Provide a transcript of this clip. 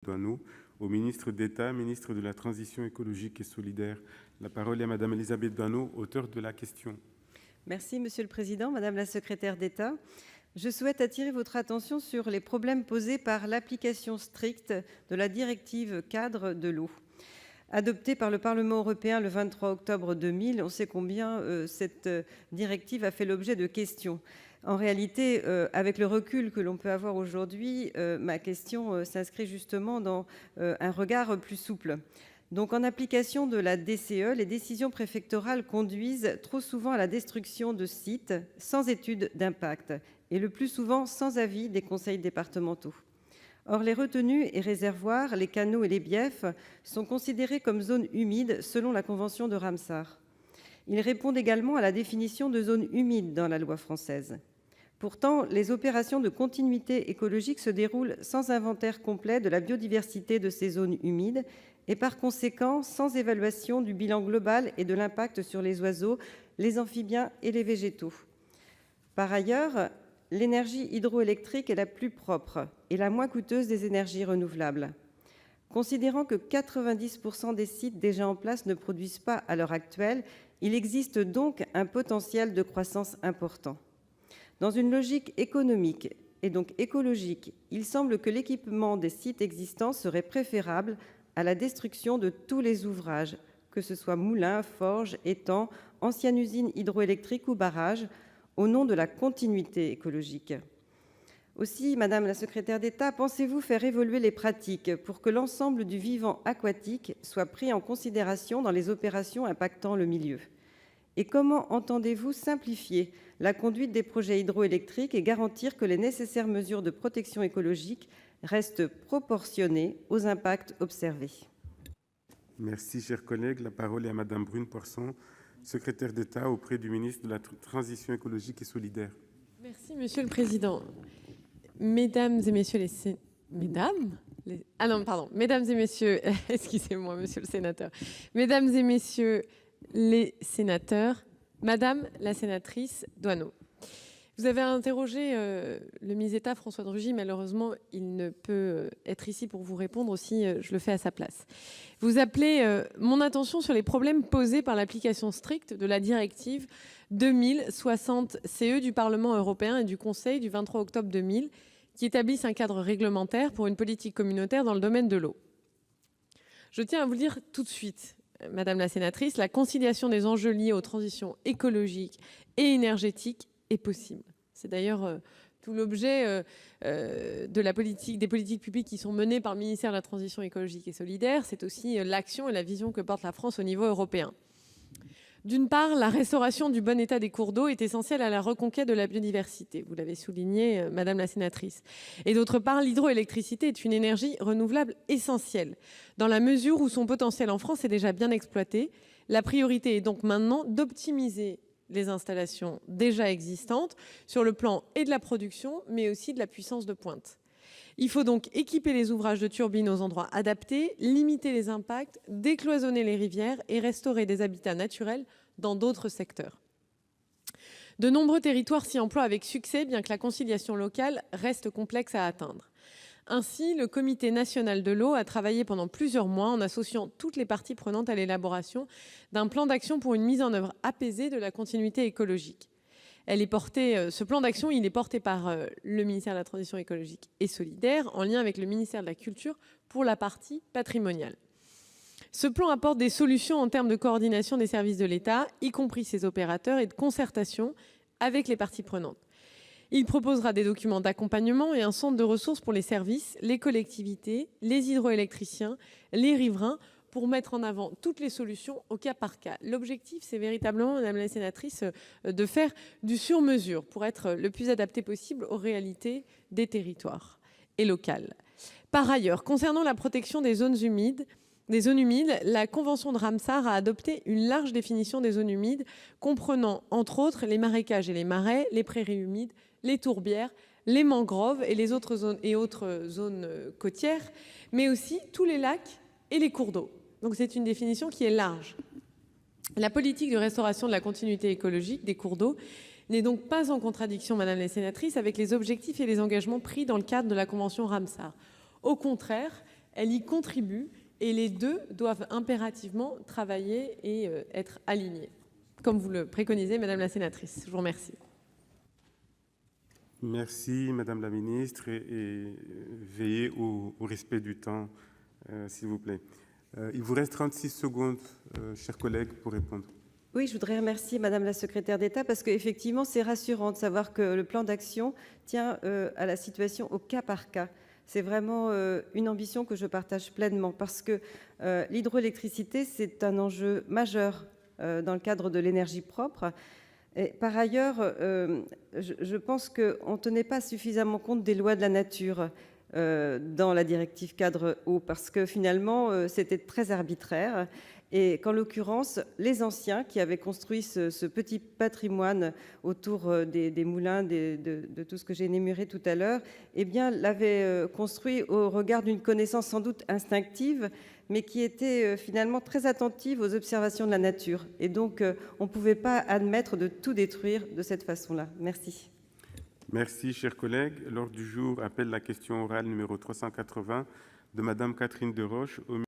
Doineau, au ministre d'État, ministre de la Transition écologique et solidaire. La parole est à Madame Elisabeth Doineau, auteure de la question. Merci Monsieur le Président, Madame la secrétaire d'État. Je souhaite attirer votre attention sur les problèmes posés par l'application stricte de la directive cadre de l'eau. Adoptée par le Parlement européen le 23 octobre 2000, on sait combien cette directive a fait l'objet de questions. En réalité, avec le recul que l'on peut avoir aujourd'hui, ma question s'inscrit justement dans un regard plus souple. Donc, en application de la DCE, les décisions préfectorales conduisent trop souvent à la destruction de sites sans étude d'impact et le plus souvent sans avis des conseils départementaux. Or, les retenues et réservoirs, les canaux et les biefs sont considérés comme zones humides selon la Convention de Ramsar. Ils répondent également à la définition de zone humide dans la loi française. Pourtant, les opérations de continuité écologique se déroulent sans inventaire complet de la biodiversité de ces zones humides et par conséquent sans évaluation du bilan global et de l'impact sur les oiseaux, les amphibiens et les végétaux. Par ailleurs, l'énergie hydroélectrique est la plus propre et la moins coûteuse des énergies renouvelables. Considérant que 90% des sites déjà en place ne produisent pas à l'heure actuelle, il existe donc un potentiel de croissance important. Dans une logique économique et donc écologique, il semble que l'équipement des sites existants serait préférable à la destruction de tous les ouvrages, que ce soit moulins, forges, étangs, anciennes usines hydroélectriques ou barrages, au nom de la continuité écologique. Aussi, Madame la secrétaire d'État, pensez-vous faire évoluer les pratiques pour que l'ensemble du vivant aquatique soit pris en considération dans les opérations impactant le milieu ? Et comment entendez-vous simplifier la conduite des projets hydroélectriques et garantir que les nécessaires mesures de protection écologique restent proportionnées aux impacts observés ? Merci, chers collègues. La parole est à Madame Brune Poirson, secrétaire d'État auprès du ministre de la Transition écologique et solidaire. Merci, Monsieur le Président. Mesdames et messieurs excusez-moi, Monsieur le Sénateur. Mesdames et messieurs les sénateurs, Madame la sénatrice Doineau, vous avez interrogé le ministre d'État François de Rugy. Malheureusement, il ne peut être ici pour vous répondre, aussi je le fais à sa place. Vous appelez mon attention sur les problèmes posés par l'application stricte de la directive 2060/CE du Parlement européen et du Conseil du 23 octobre 2000, qui établissent un cadre réglementaire pour une politique communautaire dans le domaine de l'eau. Je tiens à vous le dire tout de suite, Madame la sénatrice, la conciliation des enjeux liés aux transitions écologiques et énergétiques est possible. C'est d'ailleurs tout l'objet des politiques publiques qui sont menées par le ministère de la Transition écologique et solidaire. C'est aussi l'action et la vision que porte la France au niveau européen. D'une part, la restauration du bon état des cours d'eau est essentielle à la reconquête de la biodiversité, vous l'avez souligné, Madame la sénatrice. Et d'autre part, l'hydroélectricité est une énergie renouvelable essentielle. Dans la mesure où son potentiel en France est déjà bien exploité, la priorité est donc maintenant d'optimiser les installations déjà existantes sur le plan et de la production, mais aussi de la puissance de pointe. Il faut donc équiper les ouvrages de turbines aux endroits adaptés, limiter les impacts, décloisonner les rivières et restaurer des habitats naturels dans d'autres secteurs. De nombreux territoires s'y emploient avec succès, bien que la conciliation locale reste complexe à atteindre. Ainsi, le Comité national de l'eau a travaillé pendant plusieurs mois en associant toutes les parties prenantes à l'élaboration d'un plan d'action pour une mise en œuvre apaisée de la continuité écologique. Ce plan d'action est porté par le ministère de la Transition écologique et solidaire en lien avec le ministère de la Culture pour la partie patrimoniale. Ce plan apporte des solutions en termes de coordination des services de l'État, y compris ses opérateurs, et de concertation avec les parties prenantes. Il proposera des documents d'accompagnement et un centre de ressources pour les services, les collectivités, les hydroélectriciens, les riverains, pour mettre en avant toutes les solutions au cas par cas. L'objectif, c'est véritablement, Madame la sénatrice, de faire du sur-mesure pour être le plus adapté possible aux réalités des territoires et locales. Par ailleurs, concernant la protection des zones humides, la Convention de Ramsar a adopté une large définition des zones humides, comprenant entre autres les marécages et les marais, les prairies humides, les tourbières, les mangroves et les autres zones côtières, mais aussi tous les lacs et les cours d'eau. Donc c'est une définition qui est large. La politique de restauration de la continuité écologique des cours d'eau n'est donc pas en contradiction, Madame la sénatrice, avec les objectifs et les engagements pris dans le cadre de la Convention Ramsar. Au contraire, elle y contribue, et les deux doivent impérativement travailler et être alignés, comme vous le préconisez, Madame la sénatrice. Je vous remercie. Merci, Madame la ministre, et veillez au respect du temps, s'il vous plaît. Il vous reste 36 secondes, chers collègues, pour répondre. Oui, je voudrais remercier Madame la secrétaire d'État parce qu'effectivement, c'est rassurant de savoir que le plan d'action tient à la situation au cas par cas. C'est vraiment une ambition que je partage pleinement parce que l'hydroélectricité, c'est un enjeu majeur dans le cadre de l'énergie propre. Et par ailleurs, je pense qu'on ne tenait pas suffisamment compte des lois de la nature dans la directive cadre eau parce que finalement, c'était très arbitraire. Et qu'en l'occurrence, les anciens qui avaient construit ce petit patrimoine autour des moulins, de tout ce que j'ai énuméré tout à l'heure, eh bien, l'avaient construit au regard d'une connaissance sans doute instinctive, mais qui était finalement très attentive aux observations de la nature. Et donc, on ne pouvait pas admettre de tout détruire de cette façon-là. Merci. Merci, chers collègues. L'ordre du jour appelle la question orale numéro 380 de Madame Catherine Deroche au